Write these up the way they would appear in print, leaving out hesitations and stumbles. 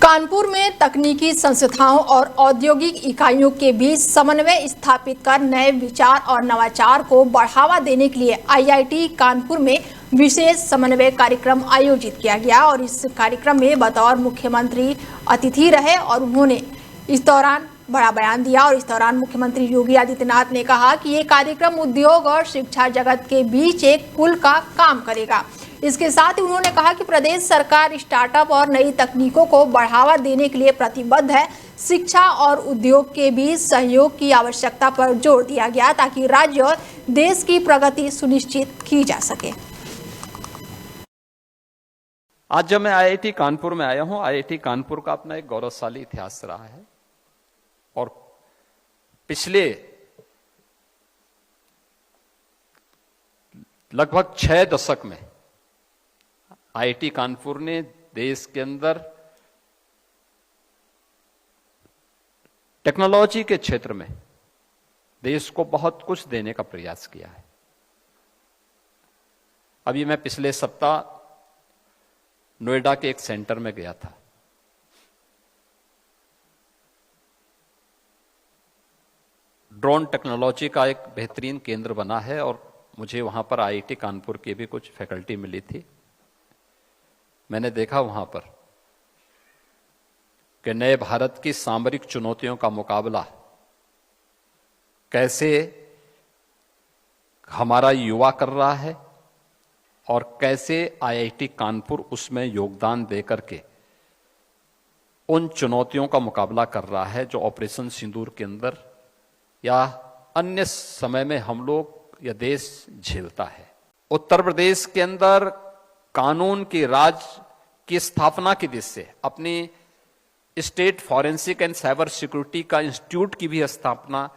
कानपुर में तकनीकी संस्थाओं और औद्योगिक इकाइयों के बीच समन्वय स्थापित कर नए विचार और नवाचार को बढ़ावा देने के लिए आईआईटी कानपुर में विशेष समन्वय कार्यक्रम आयोजित किया गया और इस कार्यक्रम में बतौर मुख्यमंत्री अतिथि रहे और उन्होंने इस दौरान बड़ा बयान दिया। और इस दौरान मुख्यमंत्री योगी आदित्यनाथ ने कहा कि ये कार्यक्रम उद्योग और शिक्षा जगत के बीच एक पुल का काम करेगा। इसके साथ ही उन्होंने कहा कि प्रदेश सरकार स्टार्टअप और नई तकनीकों को बढ़ावा देने के लिए प्रतिबद्ध है। शिक्षा और उद्योग के बीच सहयोग की आवश्यकता पर जोर दिया गया ताकि राज्य और देश की प्रगति सुनिश्चित की जा सके। आज जब मैं आईआईटी कानपुर में आया हूं, आईआईटी कानपुर का अपना एक गौरवशाली इतिहास रहा है और पिछले लगभग 6 दशक में आईआईटी कानपुर ने देश के अंदर टेक्नोलॉजी के क्षेत्र में देश को बहुत कुछ देने का प्रयास किया है। अभी मैं पिछले सप्ताह नोएडा के एक सेंटर में गया था। ड्रोन टेक्नोलॉजी का एक बेहतरीन केंद्र बना है और मुझे वहां पर आईआईटी कानपुर की भी कुछ फैकल्टी मिली थी। मैंने देखा वहां पर कि नए भारत की सामरिक चुनौतियों का मुकाबला कैसे हमारा युवा कर रहा है और कैसे आईआईटी कानपुर उसमें योगदान देकर के उन चुनौतियों का मुकाबला कर रहा है जो ऑपरेशन सिंदूर के अंदर या अन्य समय में हम लोग या देश झेलता है। उत्तर प्रदेश के अंदर कानून की राज की स्थापना की दिशा से अपनी state forensic and cyber security का इंस्टीट्यूट की भी स्थापना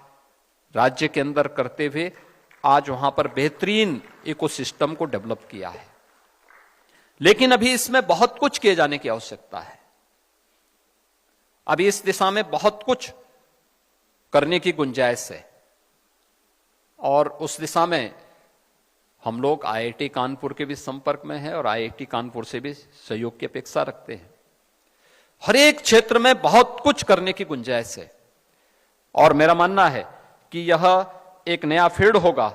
राज्य के अंदर करते हुए आज वहां पर बेहतरीन इकोसिस्टम को डेवलप किया है। लेकिन अभी इसमें बहुत कुछ किए जाने की आवश्यकता है। अभी इस दिशा में बहुत कुछ करने की गुंजाइश है और उस दिशा में हम लोग आईआईटी कानपुर के भी संपर्क में हैं और आईआईटी कानपुर से भी सहयोग की अपेक्षा रखते हैं। हर एक क्षेत्र में बहुत कुछ करने की गुंजाइश है और मेरा मानना है कि यह एक नया फील्ड होगा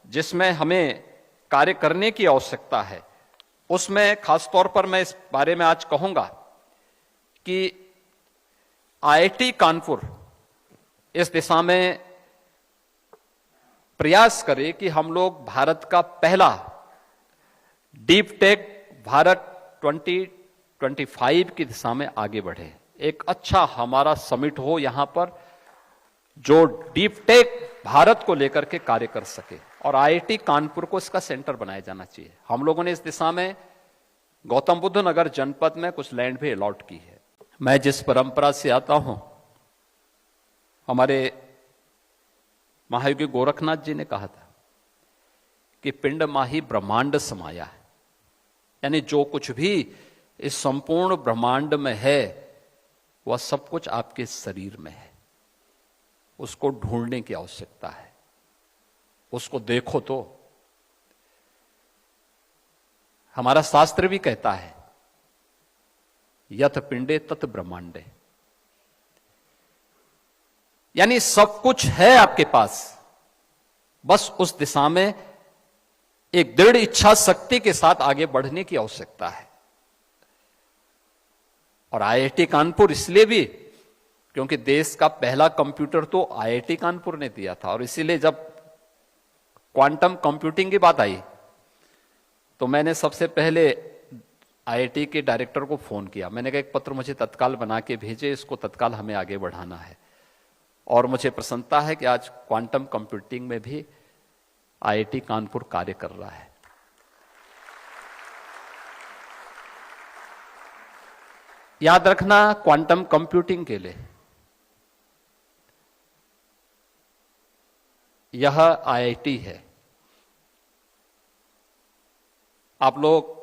जिसमें हमें कार्य करने की आवश्यकता है। उसमें खासतौर पर मैं इस बारे में आज कहूंगा कि आईआईटी कानपुर इस दिशा में प्रयास करें कि हम लोग भारत का पहला डीप टेक भारत 2025 की दिशा में आगे बढ़े। एक अच्छा हमारा समिट हो यहां पर जो डीप टेक भारत को लेकर के कार्य कर सके और आईआईटी कानपुर को इसका सेंटर बनाया जाना चाहिए। हम लोगों ने इस दिशा में गौतम बुद्ध नगर जनपद में कुछ लैंड भी अलॉट की है। मैं जिस परंपरा से आता हूं, हमारे महायोगी गोरखनाथ जी ने कहा था कि पिंड माही ब्रह्मांड समाया है, यानी जो कुछ भी इस संपूर्ण ब्रह्मांड में है वह सब कुछ आपके शरीर में है। उसको ढूंढने की आवश्यकता है, उसको देखो। तो हमारा शास्त्र भी कहता है यथ पिंडे तत् ब्रह्मांडे, यानी सब कुछ है आपके पास, बस उस दिशा में एक दृढ़ इच्छा शक्ति के साथ आगे बढ़ने की आवश्यकता है। और आईआईटी कानपुर इसलिए भी क्योंकि देश का पहला कंप्यूटर तो आईआईटी कानपुर ने दिया था और इसीलिए जब क्वांटम कंप्यूटिंग की बात आई तो मैंने सबसे पहले आईआईटी के डायरेक्टर को फोन किया। मैंने कहा एक पत्र मुझे तत्काल बना के भेजे, इसको तत्काल हमें आगे बढ़ाना है। और मुझे प्रसन्नता है कि आज क्वांटम कंप्यूटिंग में भी आईआईटी कानपुर कार्य कर रहा है। याद रखना, क्वांटम कंप्यूटिंग के लिए यह आईआईटी है। आप लोग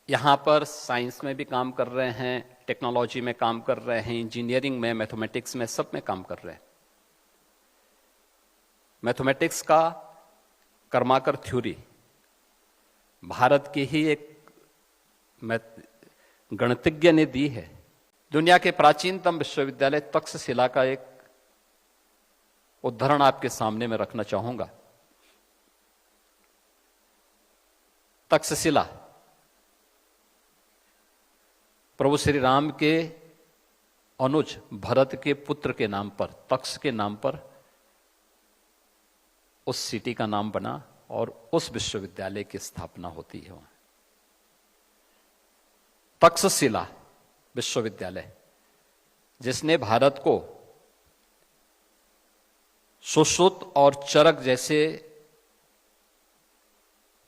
यहां पर साइंस में भी काम कर रहे हैं, टेक्नोलॉजी में काम कर रहे हैं, इंजीनियरिंग में, मैथमेटिक्स में, सब में काम कर रहे हैं। मैथमेटिक्स का कर्माकर थ्योरी भारत की ही एक गणितज्ञ ने दी है। दुनिया के प्राचीनतम विश्वविद्यालय तक्षशिला का एक उदाहरण आपके सामने में रखना चाहूंगा। तक्षशिला प्रभु श्री राम के अनुज भरत के पुत्र के नाम पर, तक्ष के नाम पर उस सिटी का नाम बना और उस विश्वविद्यालय की स्थापना होती है वहां। तक्षशिला विश्वविद्यालय जिसने भारत को सुश्रुत और चरक जैसे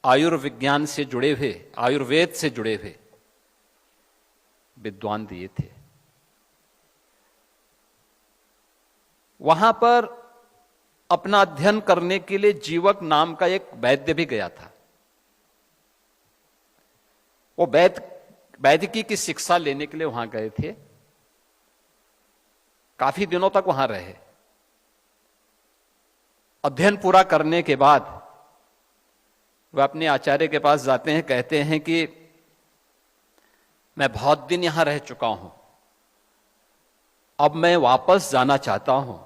आयुर्विज्ञान से जुड़े हुए, आयुर्वेद से जुड़े हुए विद्वान दिए थे। वहां पर अपना अध्ययन करने के लिए जीवक नाम का एक वैद्य भी गया था। वो वैदिकी की शिक्षा लेने के लिए वहां गए थे। काफी दिनों तक वहां रहे। अध्ययन पूरा करने के बाद वह अपने आचार्य के पास जाते हैं, कहते हैं कि मैं बहुत दिन यहां रह चुका हूं, अब मैं वापस जाना चाहता हूं।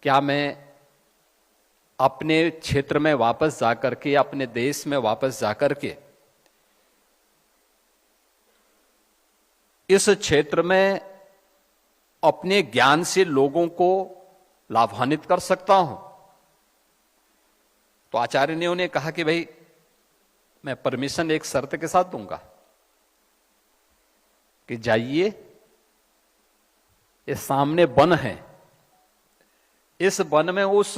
क्या मैं अपने क्षेत्र में वापस जाकर के, अपने देश में वापस जाकर के इस क्षेत्र में अपने ज्ञान से लोगों को लाभान्वित कर सकता हूं? तो आचार्य ने उन्हें कहा कि भाई मैं परमिशन एक शर्त के साथ दूंगा कि जाइए, ये सामने वन है, इस वन में उस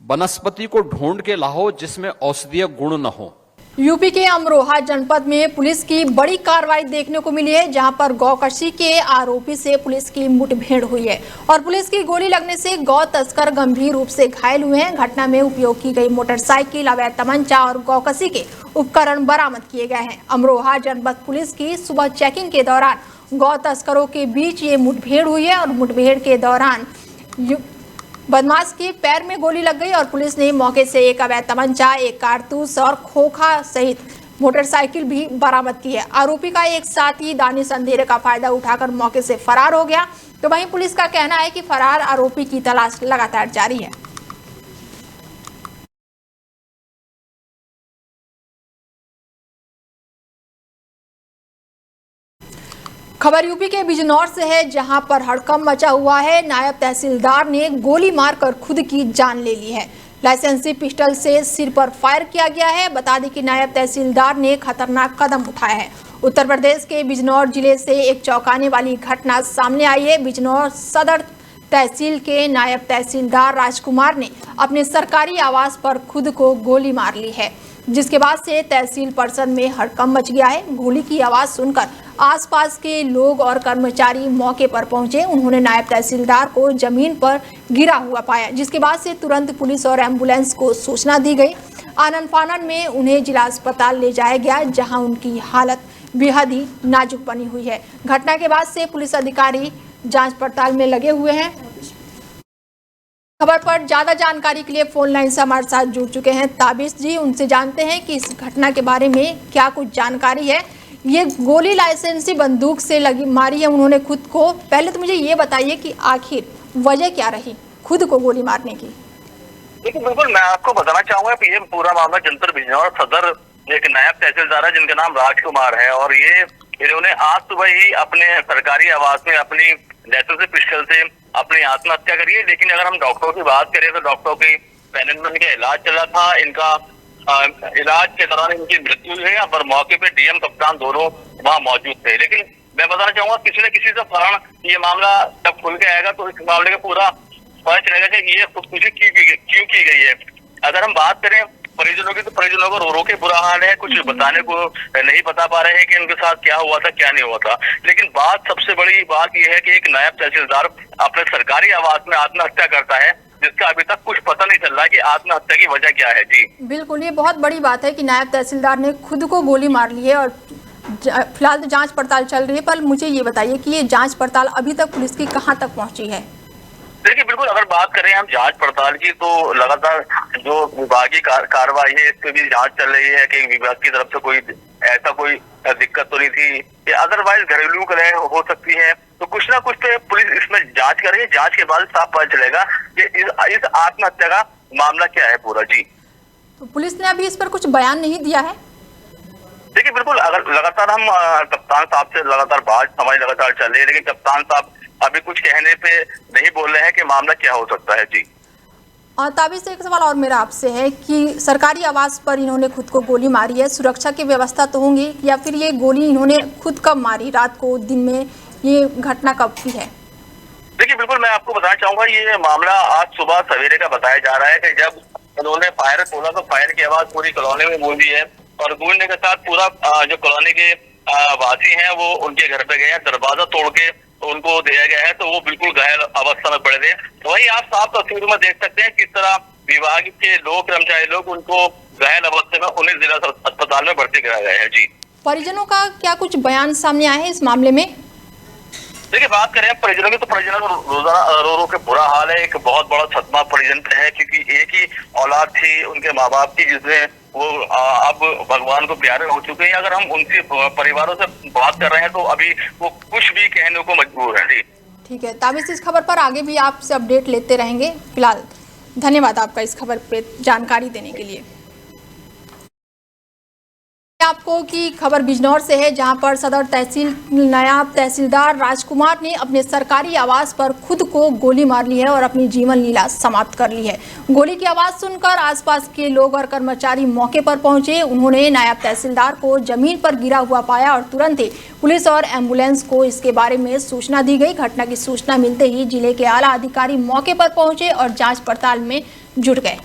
वनस्पति को ढूंढ के लाओ जिसमें औषधीय गुण न हो। यूपी के अमरोहा जनपद में पुलिस की बड़ी कार्रवाई देखने को मिली है, जहां पर गौकशी के आरोपी से पुलिस की मुठभेड़ हुई है और पुलिस की गोली लगने से गौ तस्कर गंभीर रूप से घायल हुए हैं। घटना में उपयोग की गई मोटरसाइकिल, अवैध तमंचा और गौकशी के उपकरण बरामद किए गए हैं। अमरोहा जनपद पुलिस की सुबह चेकिंग के दौरान गौ तस्करों के बीच ये मुठभेड़ हुई है और मुठभेड़ के दौरान बदमाश के पैर में गोली लग गई और पुलिस ने मौके से एक अवैध तमंचा, एक कारतूस और खोखा सहित मोटरसाइकिल भी बरामद की है। आरोपी का एक साथी दानिश अंधेरे का फायदा उठाकर मौके से फरार हो गया। तो वहीं पुलिस का कहना है कि फरार आरोपी की तलाश लगातार जारी है। खबर यूपी के बिजनौर से है, जहां पर हड़कंप मचा हुआ है। नायब तहसीलदार ने गोली मारकर खुद की जान ले ली है। लाइसेंसी पिस्टल से सिर पर फायर किया गया है। बता दें कि नायब तहसीलदार ने खतरनाक कदम उठाया है। उत्तर प्रदेश के बिजनौर जिले से एक चौंकाने वाली घटना सामने आई है। बिजनौर सदर तहसील के नायब तहसीलदार राजकुमार ने अपने सरकारी आवास पर खुद को गोली मार ली है, जिसके बाद से तहसील परिषद में हड़कंप मच गया है। गोली की आवाज सुनकर आसपास के लोग और कर्मचारी मौके पर पहुंचे। उन्होंने नायब तहसीलदार को जमीन पर गिरा हुआ पाया, जिसके बाद से तुरंत पुलिस और एम्बुलेंस को सूचना दी गई। आनन फानन में उन्हें जिला अस्पताल ले जाया गया, जहां उनकी हालत बेहद ही नाजुक बनी हुई है। घटना के बाद से पुलिस अधिकारी जांच पड़ताल में लगे हुए हैं। खबर पर ज्यादा जानकारी के लिए फोन लाइन से हमारे साथ जुड़ चुके हैं ताबिश जी। उनसे जानते हैं कि इस घटना के बारे में क्या कुछ जानकारी है। ये गोली लाइसेंसी बंदूक से लगी मारी है उन्होंने खुद को। पहले तो मुझे ये बताइए कि आखिर वजह क्या रही खुद को गोली मारने की। देखिए, बिल्कुल मैं आपको बताना चाहूंगा कि ये पूरा मामला जनपद बिजनौर सदर एक नायब तहसीलदार है जिनका नाम राजकुमार है, और इन्होंने आज सुबह ही अपने सरकारी आवास में अपनी लाइसेंसी पिस्टल से अपनी आत्महत्या करी है। लेकिन अगर हम डॉक्टरों की बात करें तो डॉक्टरों की पैनल में इनका इलाज चल रहा था। इनका इलाज के दौरान इनकी मृत्यु हुई है, पर मौके पे डीएम कप्तान दोनों वहाँ मौजूद थे। लेकिन मैं बताना चाहूंगा किसी न किसी से फौरन ये मामला जब खुल के आएगा तो इस मामले का पूरा पता चलेगा कि ये खुदकुशी क्यों की गई है। अगर हम बात करें परिजनों की, तो परिजनों को रो रो के बुरा हाल है। कुछ बताने को नहीं बता पा रहे हैं कि उनके साथ क्या हुआ था क्या नहीं हुआ था। लेकिन सबसे बड़ी बात यह है कि एक नायब तहसीलदार अपने सरकारी आवास में आत्महत्या करता है, जिसका अभी तक कुछ पता नहीं चल रहा है कि आत्महत्या की वजह क्या है। जी बिल्कुल, ये बहुत बड़ी बात है कि नायब तहसीलदार ने खुद को गोली मार ली है और फिलहाल तो जांच पड़ताल चल रही है। पर मुझे ये बताइए कि ये जांच पड़ताल अभी तक पुलिस की कहां तक पहुंची है। देखिए, बिल्कुल अगर बात करें हम जांच पड़ताल की, तो लगातार जो विभागीय कार्रवाई है इसकी भी जांच चल रही है कि विभाग की तरफ से कोई ऐसा कोई दिक्कत तो नहीं थी, या अदरवाइज घरेलू कलह हो सकती है, तो कुछ ना कुछ तो पुलिस इसमें जांच करेगी। जांच के बाद साफ पता चलेगा कि इस आत्महत्या का मामला क्या है पूरा। जी, तो पुलिस ने अभी इस पर कुछ बयान नहीं दिया है। देखिए बिल्कुल, अगर लगातार हम कप्तान साहब से लगातार बात हमारी लगातार चल रही है, लेकिन कप्तान साहब अभी कुछ कहने पे नहीं बोल रहे हैं कि मामला क्या हो सकता है। जी, ताबिश से एक सवाल और मेरा आपसे है कि सरकारी आवास पर इन्होंने खुद को गोली मारी है, सुरक्षा की व्यवस्था तो होंगी, या फिर ये गोली इन्होंने खुद कब मारी, रात को, दिन में, ये घटना कब की है? देखिए बिल्कुल, मैं आपको बताना चाहूंगा, ये मामला आज सुबह सवेरे का बताया जा रहा है कि जब उन्होंने फायर खोला तो फायर की आवाज पूरी कॉलोनी में गूंजी है, और गूंजने के साथ पूरा जो कॉलोनी के वासी हैं वो उनके घर पे गए हैं, दरवाजा तोड़ के उनको दिया गया है, तो वो बिल्कुल घायल अवस्था में पड़े थे। तो वही आप साफ तस्वीरों में देख सकते हैं किस तरह विभाग के लोग, कर्मचारी लोग उनको घायल अवस्था में 19 जिला अस्पताल में भर्ती कराया गया है। जी, परिजनों का क्या कुछ बयान सामने आया है इस मामले में? देखिए बात करें परिजनों की, तो परिजनों को रोजाना रो रो के बुरा हाल है। एक बहुत बड़ा सदमा परिजन पे है, क्योंकि एक ही औलाद थी उनके माँ बाप की, जिसमें वो अब भगवान को प्यारे हो चुके हैं। अगर हम उनके परिवारों से बात कर रहे हैं तो अभी वो कुछ भी कहने को मजबूर है। जी, ठीक है, ताबिश इस खबर पर आगे भी आपसे अपडेट लेते रहेंगे। फिलहाल धन्यवाद आपका इस खबर पे जानकारी देने के लिए। आपको की खबर बिजनौर से है, जहां पर सदर तहसील नायब तहसीलदार राजकुमार ने अपने सरकारी आवास पर खुद को गोली मार ली है और अपनी जीवन लीला समाप्त कर ली है। गोली की आवाज सुनकर आसपास के लोग और कर्मचारी मौके पर पहुंचे। उन्होंने नायब तहसीलदार को जमीन पर गिरा हुआ पाया और तुरंत ही पुलिस और एम्बुलेंस को इसके बारे में सूचना दी गई। घटना की सूचना मिलते ही जिले के आला अधिकारी मौके पर पहुंचे और जाँच पड़ताल में जुट गए।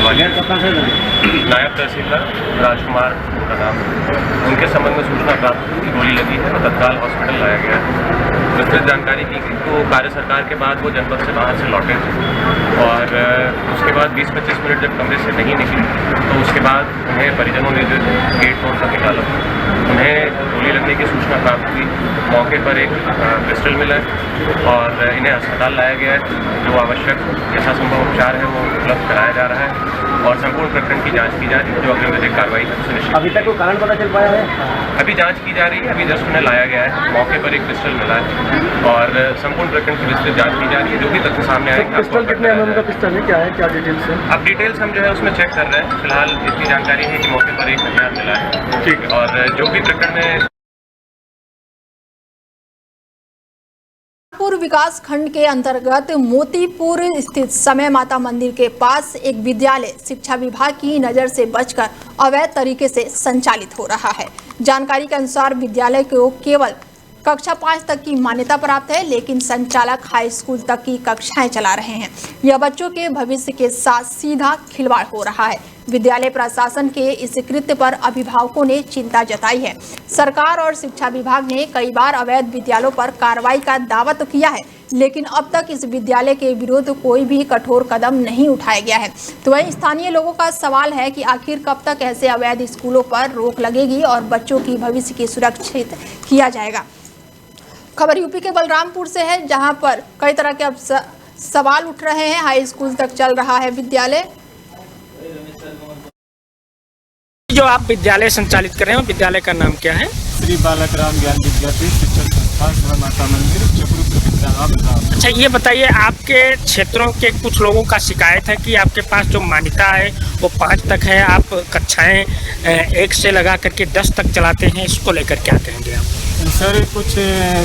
नायब तहसीलदार राजकुमार का नाम, उनके संबंध में सूचना प्राप्त की गोली लगी है और तत्काल हॉस्पिटल लाया गया है। विस्तृत जानकारी दी गई तो कार्य सरकार के बाद वो जनपद से बाहर से लौटे थे, और उसके बाद 20-25 मिनट जब कमरे से नहीं निकले तो उसके बाद उन्हें परिजनों ने जो गेट तोड़कर निकाला, उन्हें गोली लगने की सूचना प्राप्त हुई। मौके पर एक पिस्टल मिला है और इन्हें अस्पताल लाया गया है। जो आवश्यक यथासंभव उपचार है वो उपलब्ध कराया जा रहा है और संपूर्ण प्रकरण की जांच की जा रही है, जो अग्रिम विधिक कार्रवाई है सुनिश्चित। अभी तक कोई कारण पता चल पाया है? अभी जांच की जा रही है, अभी जस्ट उन्हें लाया गया है। मौके पर एक पिस्टल मिला है और संपूर्ण प्रकरण की विस्तृत जांच की जा रही है। जो भी तथ्य सामने आएंगे पिस्टल कितने एमएम का पिस्टल है, क्या है, क्या डिटेल्स है? अब डिटेल्स हम जो है उसमें चेक कर रहे हैं। फिलहाल इतनी जानकारी है कि मौके पर एक हथियार मिला है। ठीक है, और जो भी प्रकरण में पूर्व विकास खंड के अंतर्गत मोतीपुर स्थित समय माता मंदिर के पास एक विद्यालय शिक्षा विभाग की नजर से बचकर अवैध तरीके से संचालित हो रहा है। जानकारी के अनुसार विद्यालय को केवल कक्षा 5 तक की मान्यता प्राप्त है, लेकिन संचालक हाई स्कूल तक की कक्षाएं चला रहे हैं। यह बच्चों के भविष्य के साथ सीधा खिलवाड़ हो रहा है। विद्यालय प्रशासन के इस कृत्य पर अभिभावकों ने चिंता जताई है। सरकार और शिक्षा विभाग ने कई बार अवैध विद्यालयों पर कार्रवाई का दावा तो किया है, लेकिन अब तक इस विद्यालय के विरुद्ध कोई भी कठोर कदम नहीं उठाया गया है। तो वहीं स्थानीय लोगों का सवाल है कि आखिर कब तक ऐसे अवैध स्कूलों पर रोक लगेगी और बच्चों की भविष्य की सुरक्षित किया जाएगा। खबर यूपी के बलरामपुर से है, जहां पर कई तरह के अब सवाल उठ रहे हैं। हाई स्कूल तक चल रहा है विद्यालय। जो आप विद्यालय संचालित कर रहे हैं, विद्यालय का नाम क्या है? श्री बालक राम ज्ञान विद्यापीठ शिक्षण संस्थान समय माता मंदिर चक्रुपुर। अच्छा, ये बताइए, आपके क्षेत्रों के कुछ लोगों का शिकायत है कि आपके पास जो मान्यता है वो 5 तक है, आप कक्षाएं 1 से लगा करके 10 तक चलाते हैं, इसको लेकर क्या कहेंगे आप? सर, कुछ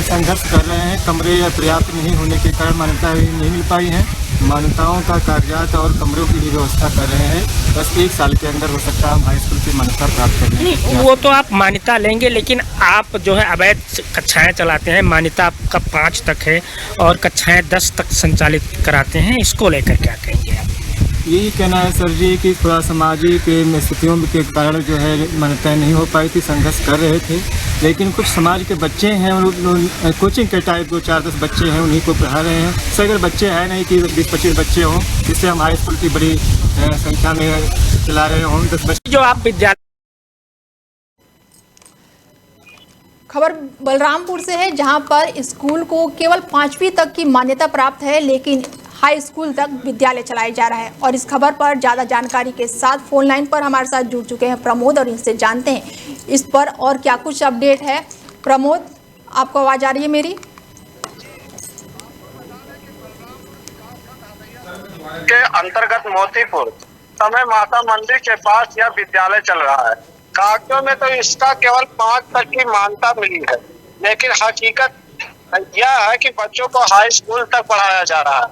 संघर्ष कर रहे हैं। कमरे पर्याप्त नहीं होने के कारण मान्यता नहीं मिल पाई है। मान्यताओं का कागजात और कमरों की भी व्यवस्था कर रहे हैं। बस 1 साल के अंदर हो सकता है हम हाई स्कूल की मान्यता प्राप्त कर लें। वो तो आप मान्यता लेंगे, लेकिन आप जो है अवैध कक्षाएं चलाते हैं। मान्यता आपका 5 तक है और कक्षाएं 10 तक संचालित कराते हैं, इसको लेकर क्या कहेंगे आप? यही कहना है सर जी कि थोड़ा सामाजिक स्थितियों के कारण जो है मान्यताएं नहीं हो पाई थी, संघर्ष कर रहे थे। लेकिन कुछ समाज के बच्चे हैं, कोचिंग के टाइप 2-4-10 बच्चे हैं, उन्हीं को पढ़ा रहे हैं। सर, बच्चे हैं नहीं कि 20-25 बच्चे हों, जिससे हम हाई स्कूल की बड़ी संख्या में चला रहे हों। 10 बच्चे जो आप विद्यालय खबर बलरामपुर से है, जहां पर स्कूल को केवल 5वीं तक की मान्यता प्राप्त है, लेकिन हाई स्कूल तक विद्यालय चलाया जा रहा है। और इस खबर पर ज़्यादा जानकारी के साथ फोन लाइन पर हमारे साथ जुड़ चुके हैं प्रमोद, और इनसे जानते हैं इस पर और क्या कुछ अपडेट है। प्रमोद, आपको आवाज़ आ रही है मेरी? के अंतर्गत मोतीपुर समय माता मंदिर के पास यह विद्यालय चल रहा है। कागजों में तो इसका केवल 5 तक की मान्यता मिली है, लेकिन हकीकत यह है कि बच्चों को हाई स्कूल तक पढ़ाया जा रहा है।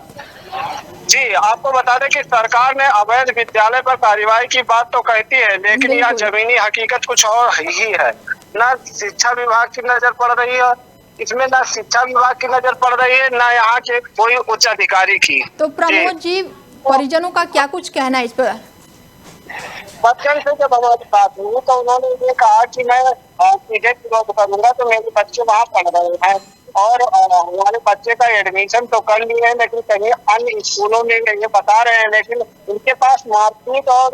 जी, आपको बता दें कि सरकार ने अवैध विद्यालय पर कार्रवाई की बात तो कहती है, लेकिन यह जमीनी हकीकत कुछ और ही है। न शिक्षा विभाग की नजर पड़ रही है इसमें, न शिक्षा विभाग की नजर पड़ रही है, न यहाँ के कोई उच्च अधिकारी की। तो प्रमोद जी, परिजनों का क्या कुछ कहना है इस पर? बच्चन से जब हमारी बात हुई तो उन्होंने ये कहा कि मैं सीधे विरोध करूंगा, तो मेरे बच्चे वहाँ पढ़ रहे हैं और हमारे बच्चे का एडमिशन तो कर लिए हैं, लेकिन कहीं अन्य स्कूलों में ये बता रहे हैं, लेकिन उनके पास मार्कशीट और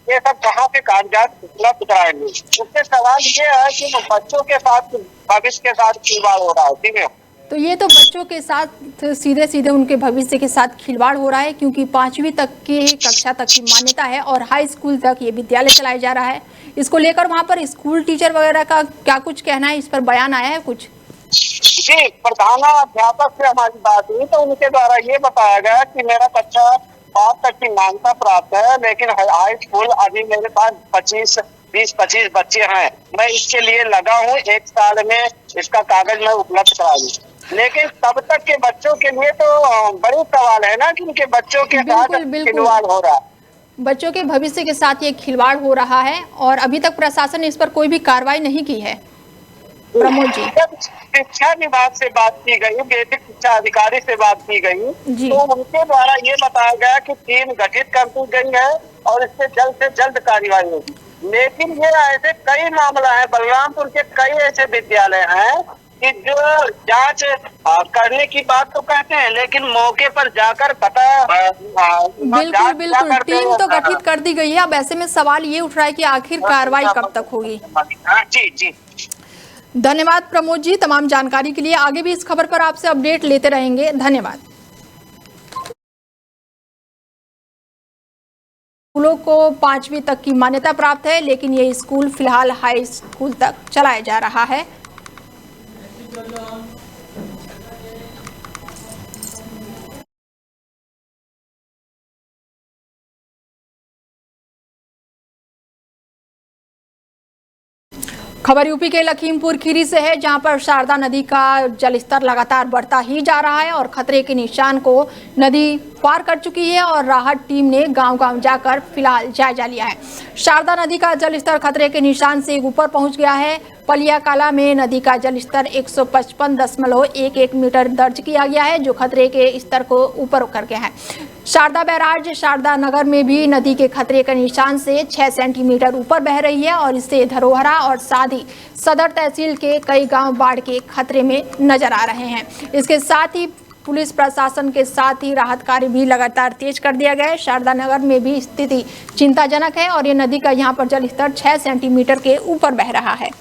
ये सब कहाँ पे कागजात उपलब्ध कराएंगे। उससे सवाल ये है कि बच्चों के साथ भविष्य के साथ खिलवाड़ हो रहा है। ठीक है, तो ये तो बच्चों के साथ सीधे सीधे उनके भविष्य के साथ खिलवाड़ हो रहा है, क्योंकि 5वीं तक की कक्षा तक की मान्यता है और हाई स्कूल तक ये विद्यालय चलाया जा रहा है। इसको लेकर वहाँ पर स्कूल टीचर वगैरह का क्या कुछ कहना है? इस पर बयान आया है कुछ? जी, प्रधानाध्यापक से हमारी बात हुई तो उनके द्वारा ये बताया गया कि मेरा कक्षा 5 तक की मान्यता प्राप्त है, लेकिन हाई स्कूल अभी मेरे पास 20-25 बच्चे हैं। मैं इसके लिए लगा हूँ, 1 साल में इसका कागज मैं उपलब्ध करा दूं। लेकिन तब तक के बच्चों के लिए तो बड़ी सवाल है ना कि उनके बच्चों के साथ खिलवाड़ हो रहा है। बच्चों के भविष्य के साथ ये खिलवाड़ हो रहा है और अभी तक प्रशासन ने इस पर कोई भी कार्रवाई नहीं की है। प्रमोद जी, शिक्षा विभाग से बात की गई, बेसिक शिक्षा अधिकारी से बात की गई, तो उनके द्वारा ये बताया गया कि टीम गठित कर दी गई है और इससे जल्द से जल्द कार्रवाई होगी। लेकिन ये ऐसे कई मामला है, बलरामपुर के कई ऐसे विद्यालय हैं कि जो जांच करने की बात तो कहते हैं, लेकिन मौके पर जाकर पता बिल्कुल टीम तो गठित कर दी गई है। अब ऐसे में सवाल ये उठ रहा है कि आखिर कार्रवाई कब तक होगी? जी, धन्यवाद प्रमोद जी तमाम जानकारी के लिए। आगे भी इस खबर पर आपसे अपडेट लेते रहेंगे। धन्यवाद। स्कूलों को 5वीं तक की मान्यता प्राप्त है, लेकिन ये स्कूल फिलहाल हाई स्कूल तक चलाया जा रहा है। खबर यूपी के लखीमपुर खीरी से है, जहां पर शारदा नदी का जलस्तर लगातार बढ़ता ही जा रहा है और खतरे के निशान को नदी पार कर चुकी है और राहत टीम ने गांव-गांव जाकर फिलहाल जायजा लिया है। शारदा नदी का जलस्तर खतरे के निशान से ऊपर पहुंच गया है। पलियाकाला में नदी का जलस्तर 155.11 मीटर दर्ज किया गया है, जो खतरे के स्तर को ऊपर कर गया है। शारदा बैराज शारदा नगर में भी नदी के खतरे के निशान से 6 सेंटीमीटर ऊपर बह रही है और इससे धरोहरा और साथ ही सदर तहसील के कई गांव बाढ़ के खतरे में नजर आ रहे हैं। इसके साथ ही पुलिस प्रशासन के साथ ही राहत कार्य भी लगातार तेज कर दिया गया है। शारदा नगर में भी स्थिति चिंताजनक है और ये नदी का यहाँ पर जलस्तर 6 सेंटीमीटर के ऊपर बह रहा है।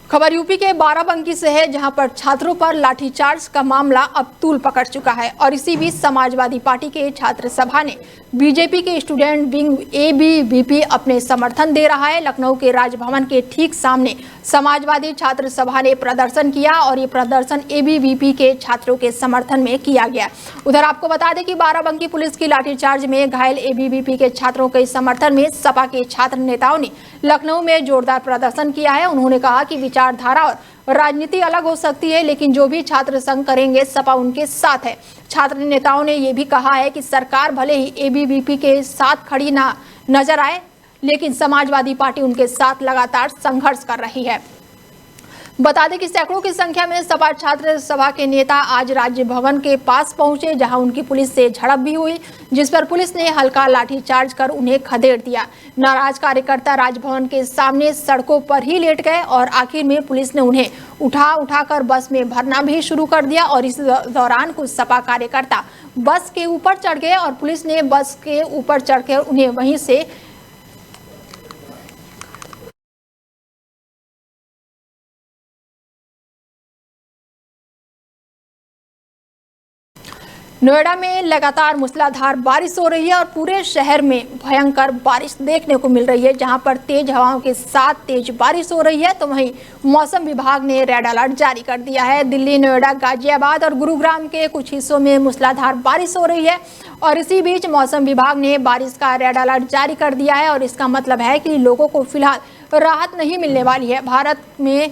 खबर यूपी के बाराबंकी से है, जहां पर छात्रों पर लाठीचार्ज का मामला अब तूल पकड़ चुका है और इसी बीच समाजवादी पार्टी के छात्र सभा ने बीजेपी के स्टूडेंट विंग एबीवीपी अपने समर्थन दे रहा है। लखनऊ के राजभवन के ठीक सामने समाजवादी छात्र सभा ने प्रदर्शन किया और ये प्रदर्शन एबीवीपी के छात्रों के समर्थन में किया गया। उधर आपको बता दें कि बाराबंकी पुलिस की लाठीचार्ज में घायल एबीवीपी के छात्रों के समर्थन में सपा के छात्र नेताओं ने लखनऊ में जोरदार प्रदर्शन किया है। उन्होंने कहा कि विचारधारा और राजनीति अलग हो सकती है, लेकिन जो भी छात्र संघ करेंगे सपा उनके साथ है। छात्र नेताओं ने ये भी कहा है कि सरकार भले ही एबीवीपी के साथ खड़ी ना नजर आए, लेकिन समाजवादी पार्टी उनके साथ लगातार संघर्ष कर रही है। बता दें कि सैकड़ों की संख्या में सपा छात्र सभा के नेता आज राज्य भवन के पास पहुंचे, जहां उनकी पुलिस से झड़प भी हुई, जिस पर पुलिस ने हल्का लाठीचार्ज कर उन्हें खदेड़ दिया। नाराज कार्यकर्ता राजभवन के सामने सड़कों पर ही लेट गए और आखिर में पुलिस ने उन्हें उठाकर बस में भरना भी शुरू कर दिया। और इस दौरान कुछ सपा कार्यकर्ता बस के ऊपर चढ़ गए और पुलिस ने बस के ऊपर चढ़कर उन्हें वहीं से नोएडा में लगातार मूसलाधार बारिश हो रही है और पूरे शहर में भयंकर बारिश देखने को मिल रही है, जहां पर तेज हवाओं के साथ तेज बारिश हो रही है। तो वहीं मौसम विभाग ने रेड अलर्ट जारी कर दिया है। दिल्ली, नोएडा, गाजियाबाद और गुरुग्राम के कुछ हिस्सों में मूसलाधार बारिश हो रही है और इसी बीच मौसम विभाग ने बारिश का रेड अलर्ट जारी कर दिया है और इसका मतलब है कि लोगों को फिलहाल राहत नहीं मिलने वाली है। भारत में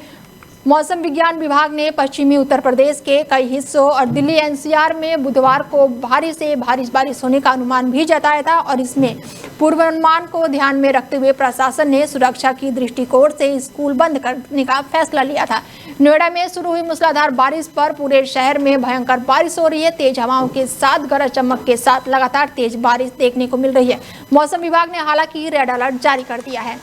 मौसम विज्ञान विभाग ने पश्चिमी उत्तर प्रदेश के कई हिस्सों और दिल्ली एनसीआर में बुधवार को भारी से भारी बारिश होने का अनुमान भी जताया था और इसमें पूर्वानुमान को ध्यान में रखते हुए प्रशासन ने सुरक्षा की दृष्टिकोण से स्कूल बंद करने का फैसला लिया था। नोएडा में शुरू हुई मूसलाधार बारिश पर पूरे शहर में भयंकर बारिश हो रही है। तेज हवाओं के साथ गरज चमक के साथ लगातार तेज बारिश देखने को मिल रही है। मौसम विभाग ने हालांकि रेड अलर्ट जारी कर दिया है।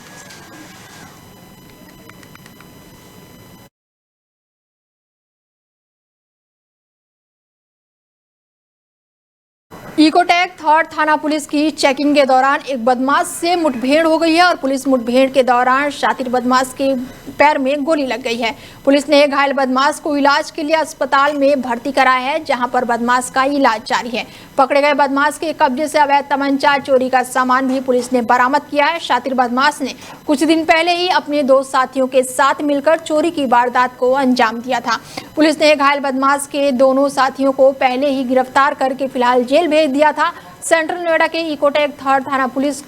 इकोटेक थर्ड थाना पुलिस की चेकिंग के दौरान एक बदमाश से मुठभेड़ हो गई है और पुलिस मुठभेड़ के दौरान शातिर बदमाश के पैर में गोली लग गई है। पुलिस ने घायल बदमाश को इलाज के लिए अस्पताल में भर्ती कराया है, जहां पर बदमाश का इलाज जारी है। पकड़े गए बदमाश के कब्जे से अवैध तमंचा, चोरी का सामान भी पुलिस ने बरामद किया है। शातिर बदमाश ने कुछ दिन पहले ही अपने 2 साथियों के साथ मिलकर चोरी की वारदात को अंजाम दिया था। पुलिस ने घायल बदमाश के दोनों साथियों को पहले ही गिरफ्तार करके फिलहाल जेल भेज दिया था। सेंट्रल नोएडा के इकोटेक थर्ड थाना पुलिस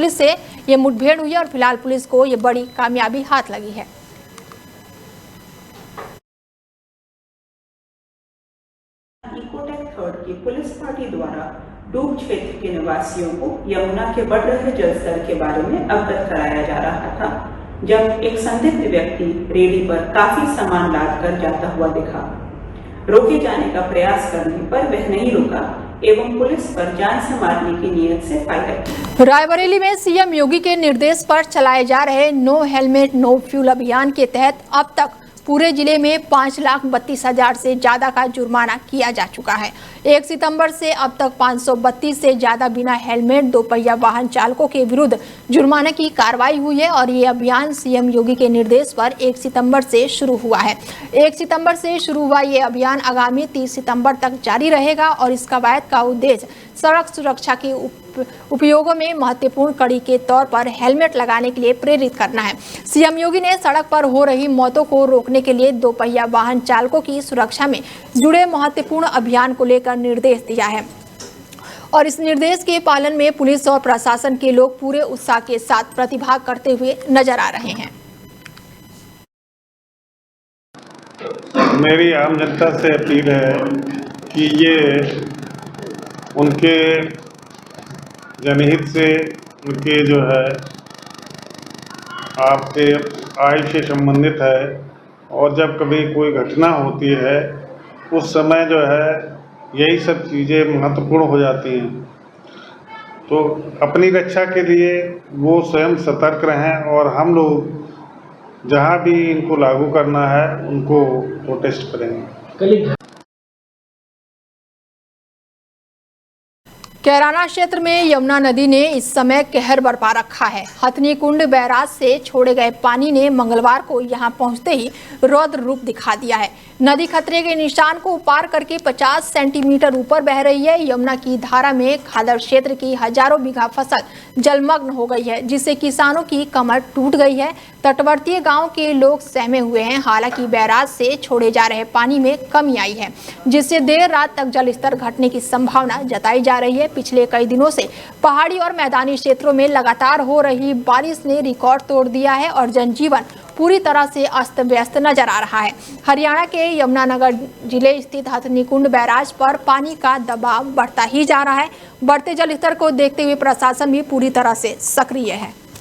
से ये मुठभेड़ हुई और फिलहाल पुलिस को ये बड़ी कामयाबी हाथ लगी है। इकोटेक थर्ड की पुलिस पार्टी द्वारा डूब क्षेत्र के निवासियों को यमुना के बढ़ रहे जलस्तर के बारे में अवगत कराया जा रहा था, जब एक संदिग्ध व्यक्ति रेडी पर काफी सामान लाद कर जाता हुआ दिखा। रोके जाने का प्रयास करने पर वह नहीं रुका एवं पुलिस पर जान से मारने की नीयत से फायर किया। रायबरेली में सीएम योगी के निर्देश पर चलाए जा रहे नो हेलमेट नो फ्यूल अभियान के तहत अब तक पूरे जिले में 5,32,000 से ज्यादा का जुर्माना किया जा चुका है। 1 सितंबर से अब तक 532 से ज्यादा बिना हेलमेट 2 पहिया वाहन चालकों के विरुद्ध जुर्माने की कार्रवाई हुई है और ये अभियान सीएम योगी के निर्देश पर 1 सितंबर से शुरू हुआ है। 1 सितंबर से शुरू हुआ ये अभियान आगामी 30 सितंबर तक जारी रहेगा और इस कवायद का उद्देश्य सड़क सुरक्षा के उपयोगों में महत्वपूर्ण कड़ी के तौर पर हेलमेट लगाने के लिए प्रेरित करना है। सीएम योगी ने सड़क पर हो रही मौतों को रोकने के लिए 2 पहिया वाहन चालकों की सुरक्षा में जुड़े महत्वपूर्ण अभियान को लेकर निर्देश दिया है और इस निर्देश के पालन में पुलिस और प्रशासन के लोग पूरे उत्साह के साथ प्रतिभाग करते हुए नजर आ रहे हैं। मेरी आम जनता से अपील है कि ये उनके जनहित से उनके जो है आपके आय से संबंधित है और जब कभी कोई घटना होती है उस समय जो है यही सब चीज़ें महत्वपूर्ण हो जाती हैं। तो अपनी रक्षा के लिए वो स्वयं सतर्क रहें और हम लोग जहाँ भी इनको लागू करना है उनको प्रोटेस्ट करेंगे। कैराना क्षेत्र में यमुना नदी ने इस समय कहर बरपा रखा है। हथनी कुंड बैराज से छोड़े गए पानी ने मंगलवार को यहां पहुंचते ही रौद्र रूप दिखा दिया है। नदी खतरे के निशान को पार करके 50 सेंटीमीटर ऊपर बह रही है। यमुना की धारा में खादर क्षेत्र की हजारों बीघा फसल जलमग्न हो गई है, जिससे किसानों की कमर टूट गई है। तटवर्तीय गांव के लोग सहमे हुए हैं। हालांकि बैराज से छोड़े जा रहे पानी में कमी आई है, जिससे देर रात तक जलस्तर घटने की संभावना जताई जा रही है। पिछले कई दिनों से पहाड़ी और मैदानी क्षेत्रों में लगातार हो रही बारिश ने रिकॉर्ड तोड़ दिया है और जनजीवन पूरी तरह से अस्त व्यस्त नजर आ रहा है। हरियाणा के यमुनानगर जिले स्थित हथनी कुंड बैराज पर पानी का दबाव बढ़ता ही जा रहा है। बढ़ते जलस्तर को देखते हुए प्रशासन भी पूरी तरह से सक्रिय है।